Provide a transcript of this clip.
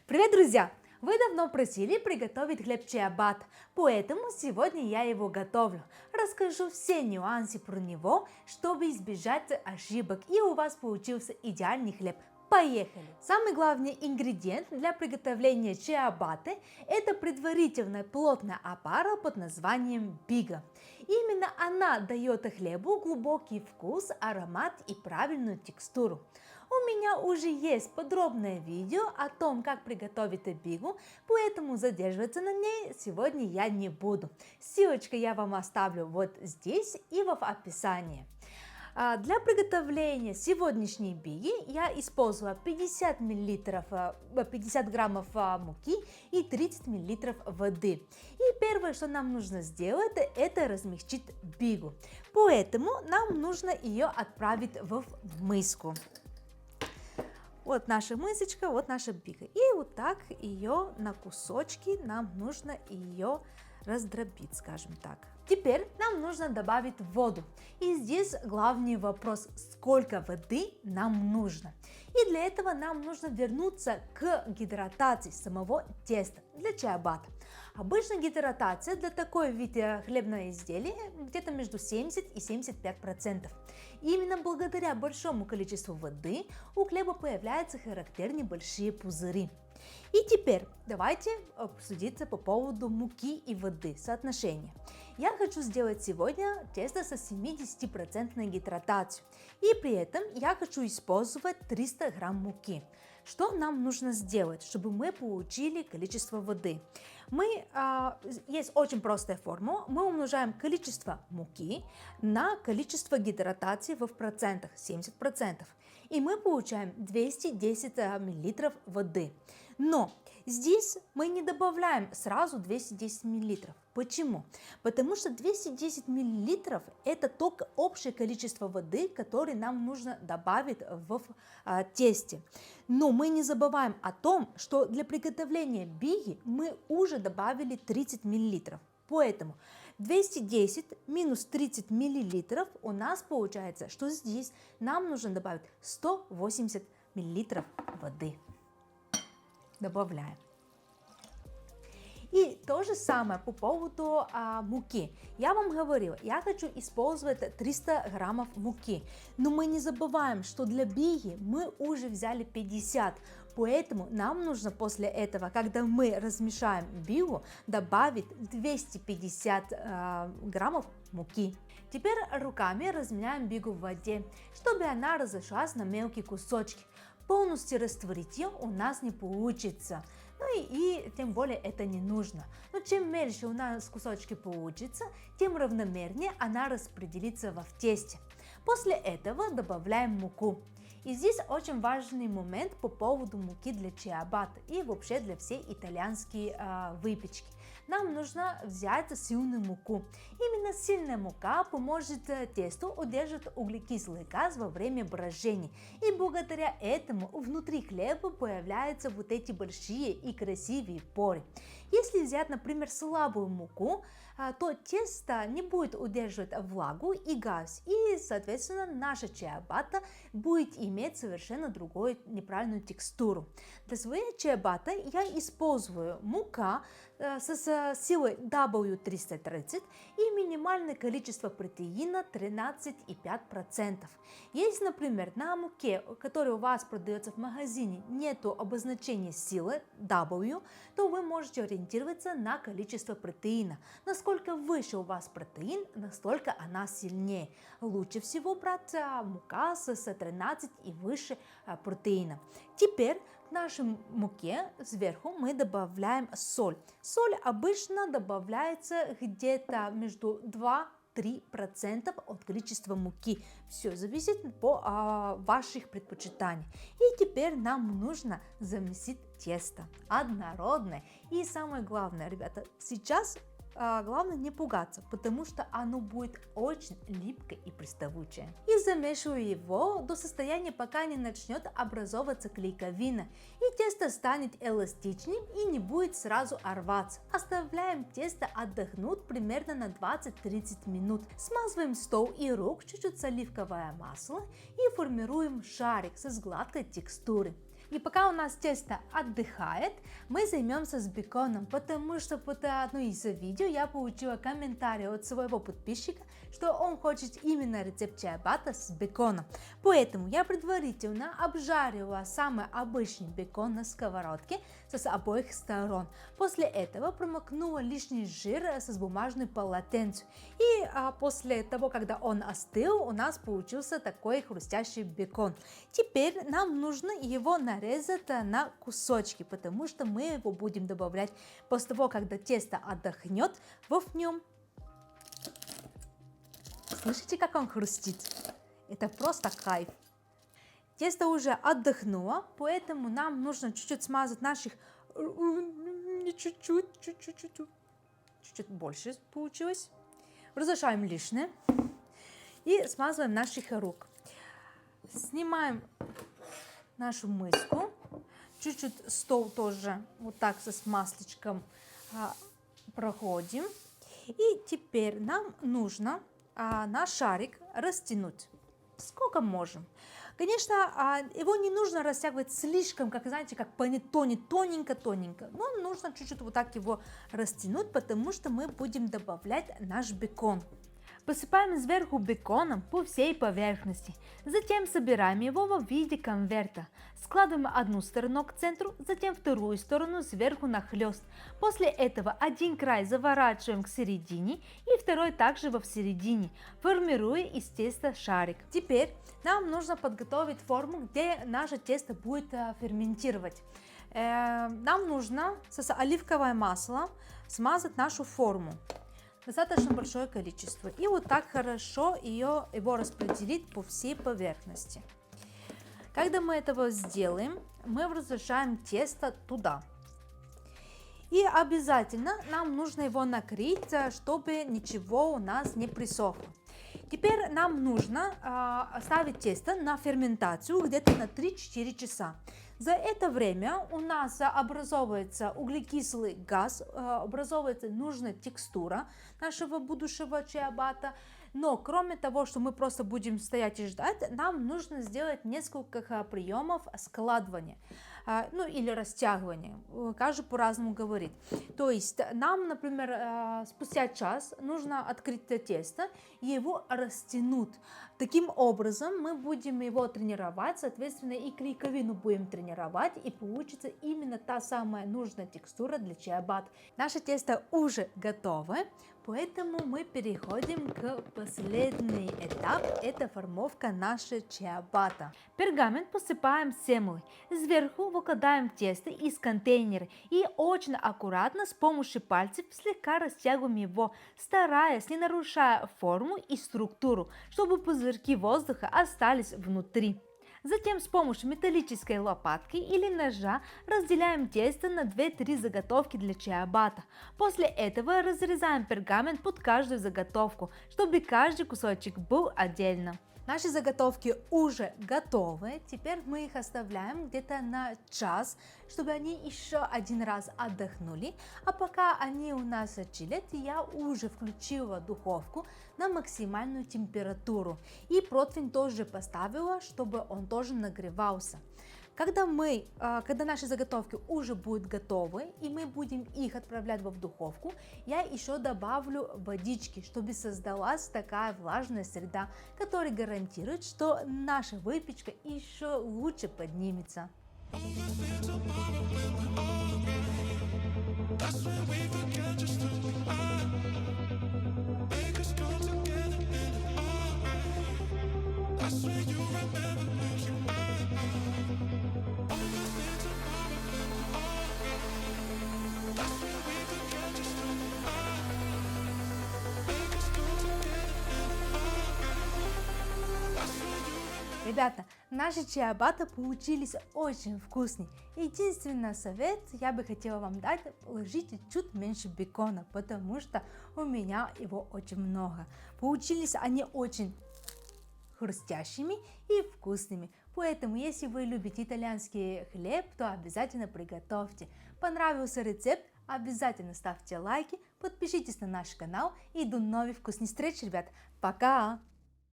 Привет, друзья! Вы давно просили приготовить хлеб чиабатта, поэтому сегодня я его готовлю. Расскажу все нюансы про него, чтобы избежать ошибок, и у вас получился идеальный хлеб. Поехали! Самый главный ингредиент для приготовления чиабатты – это предварительная плотная опара под названием бига. Именно она дает хлебу глубокий вкус, аромат и правильную текстуру. У меня уже есть подробное видео о том, как приготовить бигу, поэтому задерживаться на ней сегодня я не буду. Ссылочку я вам оставлю вот здесь и в описании. Для приготовления сегодняшней биги я использовала 50 граммов муки и 30 мл воды. И первое, что нам нужно сделать, это размягчить бигу. Поэтому нам нужно ее отправить в миску. Вот наша мисочка, вот наша бига. И вот так ее на кусочки нам нужно ее раздробить, скажем так. Теперь нам нужно добавить воду. И здесь главный вопрос, сколько воды нам нужно. И для этого нам нужно вернуться к гидратации самого теста для чиабатта. Обычно гидратация для такой вида хлебного изделия где-то между 70 и 75%. Именно благодаря большому количеству воды у хлеба появляются характерные большие пузыри. И теперь давайте обсудиться по поводу муки и воды, соотношение. Я хочу сделать сегодня тесто со 70% гидратацией, и при этом я хочу использовать 300 грамм муки. Что нам нужно сделать, чтобы мы получили количество воды? Есть очень простая формула. Мы умножаем количество муки на количество гидратации в процентах, 70%. И мы получаем 210 мл воды. Но здесь мы не добавляем сразу 210 мл. Почему? Потому что 210 мл это только общее количество воды, которое нам нужно добавить в тесте. Но мы не забываем о том, что для приготовления биги мы уже добавили 30 мл. Поэтому 210 минус 30 мл у нас получается, что здесь нам нужно добавить 180 мл воды. Добавляем. И то же самое по поводу муки. Я вам говорила, я хочу использовать 300 граммов муки. Но мы не забываем, что для биги мы уже взяли 50. Поэтому нам нужно после этого, когда мы размешаем бигу, добавить 250 граммов муки. Теперь руками разминаем бигу в воде, чтобы она разошлась на мелкие кусочки. Полностью растворить ее у нас не получится. Ну и тем более это не нужно. Но чем меньше у нас кусочки получится, тем равномернее она распределится в тесте. После этого добавляем муку. И здесь очень важный момент по поводу муки для чиабатта и вообще для всей итальянской выпечки. Нам нужно взять сильную муку. Именно сильная мука поможет тесту удерживать углекислый газ во время брожения. И благодаря этому внутри хлеба появляются вот эти большие и красивые поры. Если взять, например, слабую муку, то тесто не будет удерживать влагу и газ. И, соответственно, наша чиабатта будет иметь совершенно другую неправильную текстуру. Для своей чиабатты я использую мука с силой W330 и минимальное количество протеина 13,5%. Если, например, на муке, которая у вас продается в магазине, нету обозначения силы W, то вы можете ориентироваться на количество протеина. Насколько выше у вас протеин, настолько она сильнее. Лучше всего брать мука с 13 и выше протеина. Теперь к нашей муке сверху мы добавляем соль. Соль обычно добавляется где-то между 2-3% от количества муки. Все зависит по ваших предпочитаниях. И теперь нам нужно замесить тесто однородное. И самое главное, ребята, сейчас главное не пугаться, потому что оно будет очень липкое и приставучее. И замешиваю его до состояния, пока не начнет образовываться клейковина, и тесто станет эластичным и не будет сразу рваться. Оставляем тесто отдохнуть примерно на 20-30 минут. Смазываем стол и рук чуть-чуть с оливковое масло и формируем шарик с гладкой текстурой. И пока у нас тесто отдыхает, мы займемся с беконом, потому что под одно из видео я получила комментарий от своего подписчика, что он хочет именно рецепт чиабатта с беконом. Поэтому я предварительно обжарила самый обычный бекон на сковородке с обоих сторон. После этого промокнула лишний жир с бумажной полотенцем. И после того, когда он остыл, у нас получился такой хрустящий бекон. Теперь нам нужно его нарезать на кусочки, потому что мы его будем добавлять после того, когда тесто отдохнет в нем. Слышите, как он хрустит? Это просто кайф. Тесто уже отдохнуло, поэтому нам нужно чуть-чуть смазать наших... Чуть-чуть больше получилось. Разрешаем лишнее. И смазываем наших рук. Снимаем нашу миску. Чуть-чуть стол тоже вот так с масличком проходим. И теперь нам нужно наш шарик растянуть. Сколько можем. Конечно, его не нужно растягивать слишком, как, знаете, как панеттоне, тоненько-тоненько. Но нужно чуть-чуть вот так его растянуть, потому что мы будем добавлять наш бекон. Посыпаем сверху беконом по всей поверхности. Затем собираем его в виде конверта. Складываем одну сторону к центру, затем вторую сторону сверху нахлест. После этого один край заворачиваем к середине и второй также в середине, формируя из теста шарик. Теперь нам нужно подготовить форму, где наше тесто будет ферментировать. Нам нужно с оливковым маслом смазать нашу форму. Достаточно большое количество. И вот так хорошо его распределить по всей поверхности. Когда мы этого сделаем, мы возвращаем тесто туда. И обязательно нам нужно его накрыть, чтобы ничего у нас не присохло. Теперь нам нужно оставить тесто на ферментацию где-то на 3-4 часа. За это время у нас образовывается углекислый газ, образовывается нужная текстура нашего будущего чиабатта. Но кроме того, что мы просто будем стоять и ждать, нам нужно сделать несколько приемов складывания, ну или растягивания, каждый по-разному говорит. То есть нам, например, спустя час нужно открыть тесто и его растянуть. Таким образом мы будем его тренировать, соответственно и клейковину будем тренировать, и получится именно та самая нужная текстура для чиабатта. Наше тесто уже готово. Поэтому мы переходим к последний этап, это формовка нашей чиабатта. Пергамент посыпаем семгой, сверху выкладываем тесто из контейнера и очень аккуратно с помощью пальцев слегка растягиваем его, стараясь не нарушая форму и структуру, чтобы пузырьки воздуха остались внутри. Затем с помощью металлической лопатки или ножа разделяем тесто на 2-3 заготовки для чиабатта. После этого разрезаем пергамент под каждую заготовку, чтобы каждый кусочек был отдельно. Наши заготовки уже готовы, теперь мы их оставляем где-то на час, чтобы они еще один раз отдохнули. А пока они у нас чилят, я уже включила духовку на максимальную температуру. И противень тоже поставила, чтобы он тоже нагревался. Когда наши заготовки уже будут готовы и мы будем их отправлять в духовку, я еще добавлю водички, чтобы создалась такая влажная среда, которая гарантирует, что наша выпечка еще лучше поднимется. Ребята, наши чиабатта получились очень вкусные. Единственный совет я бы хотела вам дать: ложите чуть меньше бекона, потому что у меня его очень много. Получились они очень хрустящими и вкусными. Поэтому, если вы любите итальянский хлеб, то обязательно приготовьте. Понравился рецепт? Обязательно ставьте лайки, подпишитесь на наш канал и до новых вкусных встреч, ребят. Пока!